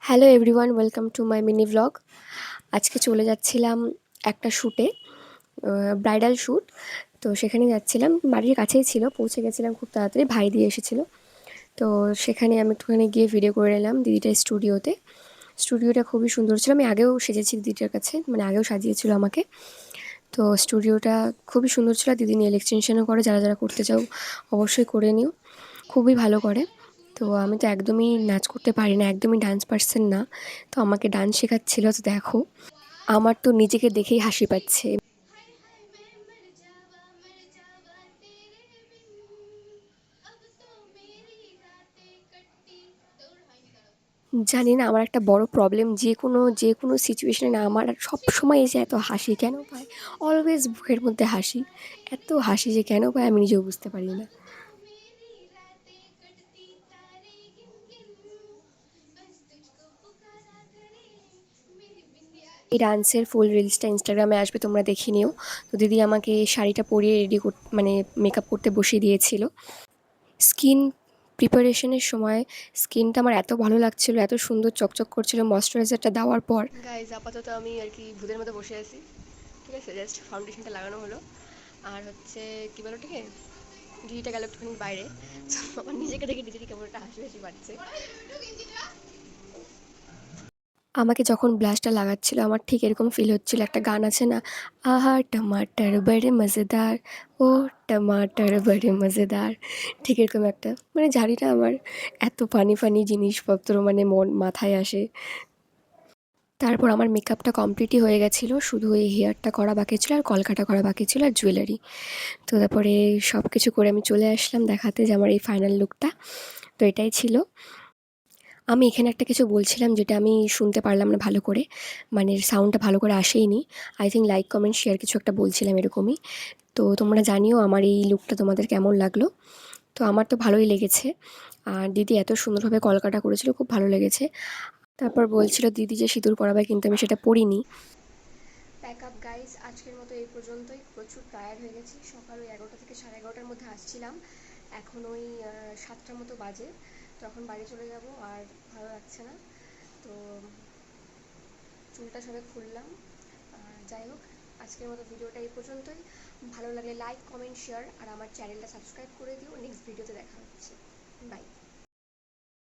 Hello everyone, welcome to my mini vlog. আজকে চলে যাচ্ছিলাম একটা শ্যুটে, ব্রাইডাল শ্যুট। তো সেখানে যাচ্ছিলাম, বাড়ির কাছেই ছিল, পৌঁছে গেছিলাম খুব তাড়াতাড়ি, ভাই দিয়ে এসেছিলো। তো সেখানে আমি একটুখানি গিয়ে ভিডিও করে নিলাম দিদিটার স্টুডিওতে। স্টুডিওটা খুবই সুন্দর ছিল, আমি আগেও সেজেছি দিদিটার কাছে, মানে আগেও সাজিয়েছিল আমাকে। তো স্টুডিওটা খুবই সুন্দর ছিল। দিদি নেল এক্সটেনশনও করে, যারা যারা করতে চাও অবশ্যই করে নিও, খুবই ভালো করে। তো আমি তো একদমই নাচ করতে পারি না, একদমই ডান্স পার্সন না। তো আমাকে ডান্স শেখাচ্ছিল। তো দেখো, আমার তো নিজেকে দেখেই হাসি পাচ্ছে। জানি না, আমার একটা বড় প্রবলেম, যে কোনো সিচুয়েশনে না আমার সব সময় এসে এত হাসি কেন পায়, অলওয়েজ বুকের মধ্যে হাসি, এত হাসি যে কেন পায় আমি নিজেও বুঝতে পারি না। এই ডান্সের ফুল রিলসটা ইনস্টাগ্রামে আসবে, তোমরা দেখে নিও। তো দিদি আমাকে শাড়িটা পরিয়ে রেডি মানে মেকআপ করতে বসিয়ে দিয়েছিল। স্কিন প্রিপারেশনের সময় স্কিনটা আমার এত ভালো লাগছিল, এত সুন্দর চকচক করছিল ময়শ্চারাইজারটা দেওয়ার পর। গাইজ, আপাতত আমি আর কি ভূতের মতো বসে আছি, ঠিক আছে, জাস্ট ফাউন্ডেশনটা লাগানো হলো। আর হচ্ছে কী বলো, ঠিক আছে, ঘিটা গেল একটুখানি বাইরে। তো আমার নিজেকে দেখে নিজেরই কেমন একটা হাসি হাসি পাচ্ছে। আমাকে যখন ব্লাশটা লাগাচ্ছিল আমার ঠিক এরকম ফিল হচ্ছিল, একটা গান আছে না, আহা টমাটার বড়ে মজেদার, ও টমাটার বড়ে মজেদার, ঠিক এরকম একটা, মানে জানি না, আমার এত ফানি ফানি জিনিসপত্র মানে মন মাথায় আসে। তারপর আমার মেকআপটা কমপ্লিটই হয়ে গেছিলো, শুধু এই হেয়ারটা করা বাকি ছিল আর কলকাটা করা বাকি ছিল আর জুয়েলারি। তো তারপরে সব কিছু করে আমি চলে আসলাম দেখাতে যে আমার এই ফাইনাল লুকটা। তো এটাই ছিল। আমি এখানে একটা কিছু বলছিলাম যেটা আমি শুনতে পারলাম না ভালো করে, মানে সাউন্ডটা ভালো করে আসেইনি। I think like comment share কিছু একটা বলছিলাম এরকমই। তো তোমরা জানিও আমার এই লুকটা তোমাদের কেমন লাগলো। তো আমার তো ভালোই লেগেছে, আর দিদি এত সুন্দরভাবে কলকাটা করেছিল, খুব ভালো লেগেছে। তারপর বলছিল দিদি যে সিঁদুর পরাবে, কিন্তু আমি সেটা পরিনি। প্যাক আপ গাইজ, আজকের মতো এই পর্যন্তই। প্রচুর টায়ার্ড হয়ে গেছি, সকাল ওই 11টা থেকে 11:30টার মধ্যে আসছিলাম, এখন ওই 7টার মতো বাজে। তো এখন বাড়ি চলে যাব, আর ভালো লাগছে না। তো চুলটা সবে খুললাম। যাই হোক, আজকের মতো ভিডিওটা এই পর্যন্তই। ভালো লাগলে লাইক কমেন্ট শেয়ার আর আমার চ্যানেলটা সাবস্ক্রাইব করে দিও। নেক্সট ভিডিওতে দেখা হচ্ছে। বাই।